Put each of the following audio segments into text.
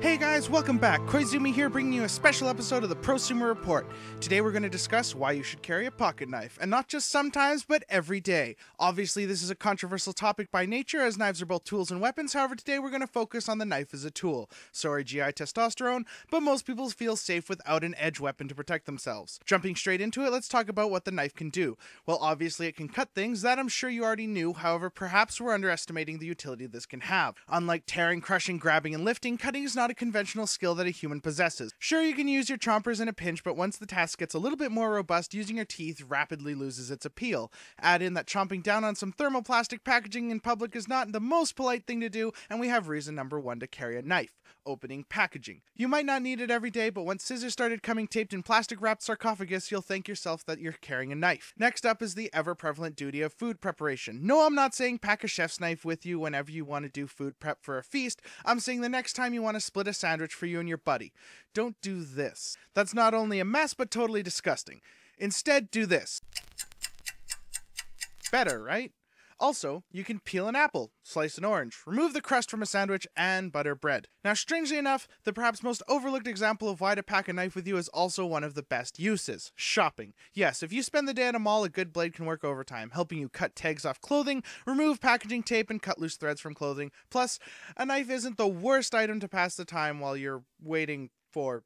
Hey guys, welcome back. Koyzumie here, bringing you a special episode of the ProSumer Report. Today we're going to discuss why you should carry a pocket knife, and not just sometimes, but every day. Obviously, this is a controversial topic by nature, as knives are both tools and weapons. However, today we're going to focus on the knife as a tool. Sorry, GI testosterone, but most people feel safe without an edge weapon to protect themselves. Jumping straight into it, let's talk about what the knife can do. Well, obviously it can cut things, that I'm sure you already knew. However, perhaps we're underestimating the utility this can have. Unlike tearing, crushing, grabbing, and lifting, cutting is not a conventional skill that a human possesses. Sure, you can use your chompers in a pinch, but once the task gets a little bit more robust, using your teeth rapidly loses its appeal. Add in that chomping down on some thermoplastic packaging in public is not the most polite thing to do, and we have reason number one to carry a knife: opening packaging. You might not need it every day, but once scissors started coming taped in plastic-wrapped sarcophagus, you'll thank yourself that you're carrying a knife. Next up is the ever-prevalent duty of food preparation. No, I'm not saying pack a chef's knife with you whenever you want to do food prep for a feast. I'm saying the next time you want to split a sandwich for you and your buddy. Don't do this. That's not only a mess, but totally disgusting. Instead, do this. Better, right? Also, you can peel an apple, slice an orange, remove the crust from a sandwich, and butter bread. Now, strangely enough, the perhaps most overlooked example of why to pack a knife with you is also one of the best uses: shopping. Yes, if you spend the day at a mall, a good blade can work overtime, helping you cut tags off clothing, remove packaging tape, and cut loose threads from clothing. Plus, a knife isn't the worst item to pass the time while you're waiting for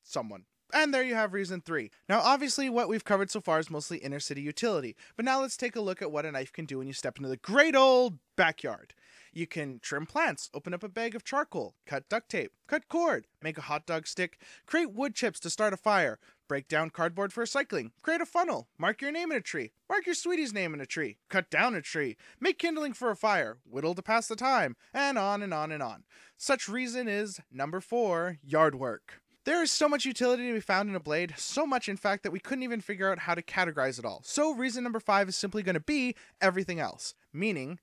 someone. And there you have reason 3. Now, obviously, what we've covered so far is mostly inner city utility, but now let's take a look at what a knife can do when you step into the great old backyard. You can trim plants, open up a bag of charcoal, cut duct tape, cut cord, make a hot dog stick, create wood chips to start a fire, break down cardboard for recycling, create a funnel, mark your name in a tree, mark your sweetie's name in a tree, cut down a tree, make kindling for a fire, whittle to pass the time, and on and on and on. Such reason is number 4, yard work. There is so much utility to be found in a blade, so much in fact that we couldn't even figure out how to categorize it all. So reason number 5 is simply going to be everything else, meaning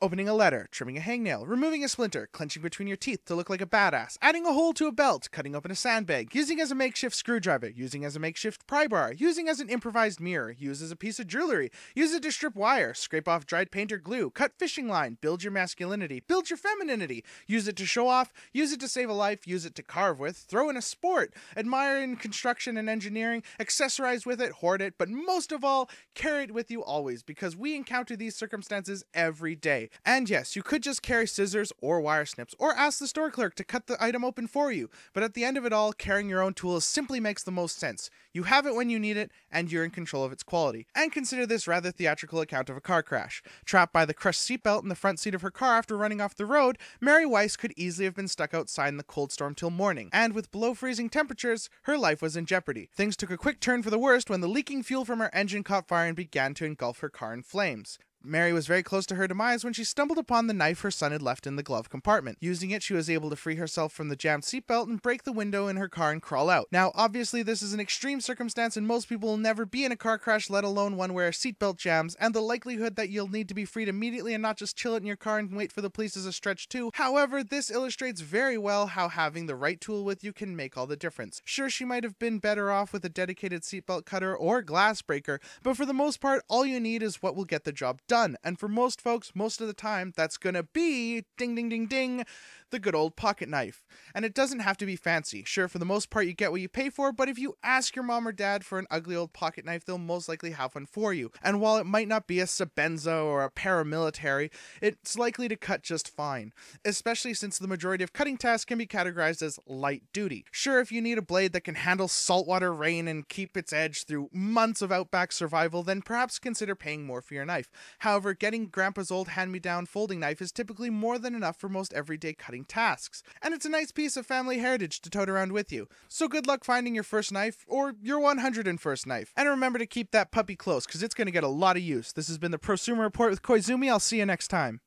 opening a letter, trimming a hangnail, removing a splinter, clenching between your teeth to look like a badass, adding a hole to a belt, cutting open a sandbag, using as a makeshift screwdriver, using as a makeshift pry bar, using as an improvised mirror, use as a piece of jewelry, use it to strip wire, scrape off dried paint or glue, cut fishing line, build your masculinity, build your femininity, use it to show off, use it to save a life, use it to carve with, throw in a sport, admire in construction and engineering, accessorize with it, hoard it, but most of all, carry it with you always, because we encounter these circumstances every day. And yes, you could just carry scissors or wire snips, or ask the store clerk to cut the item open for you, but at the end of it all, carrying your own tools simply makes the most sense. You have it when you need it, and you're in control of its quality. And consider this rather theatrical account of a car crash. Trapped by the crushed seatbelt in the front seat of her car after running off the road, Mary Weiss could easily have been stuck outside in the cold storm till morning, and with below freezing temperatures, her life was in jeopardy. Things took a quick turn for the worst when the leaking fuel from her engine caught fire and began to engulf her car in flames. Mary was very close to her demise when she stumbled upon the knife her son had left in the glove compartment. Using it, she was able to free herself from the jammed seatbelt and break the window in her car and crawl out. Now, obviously, this is an extreme circumstance and most people will never be in a car crash, let alone one where a seatbelt jams, and the likelihood that you'll need to be freed immediately and not just chill it in your car and wait for the police is a stretch too. However, this illustrates very well how having the right tool with you can make all the difference. Sure, she might have been better off with a dedicated seatbelt cutter or glass breaker, but for the most part, all you need is what will get the job done. And for most folks, most of the time, that's gonna be, ding ding ding ding, the good old pocket knife. And it doesn't have to be fancy. Sure, for the most part you get what you pay for, but if you ask your mom or dad for an ugly old pocket knife, they'll most likely have one for you. And while it might not be a Sebenza or a paramilitary, it's likely to cut just fine, especially since the majority of cutting tasks can be categorized as light duty. Sure, if you need a blade that can handle saltwater rain and keep its edge through months of outback survival, then perhaps consider paying more for your knife. However, getting grandpa's old hand-me-down folding knife is typically more than enough for most everyday cutting tasks, and it's a nice piece of family heritage to tote around with you. So good luck finding your first knife, or your 101st knife. And remember to keep that puppy close, because it's going to get a lot of use. This has been the ProSumer Report with Koyzumie. I'll see you next time.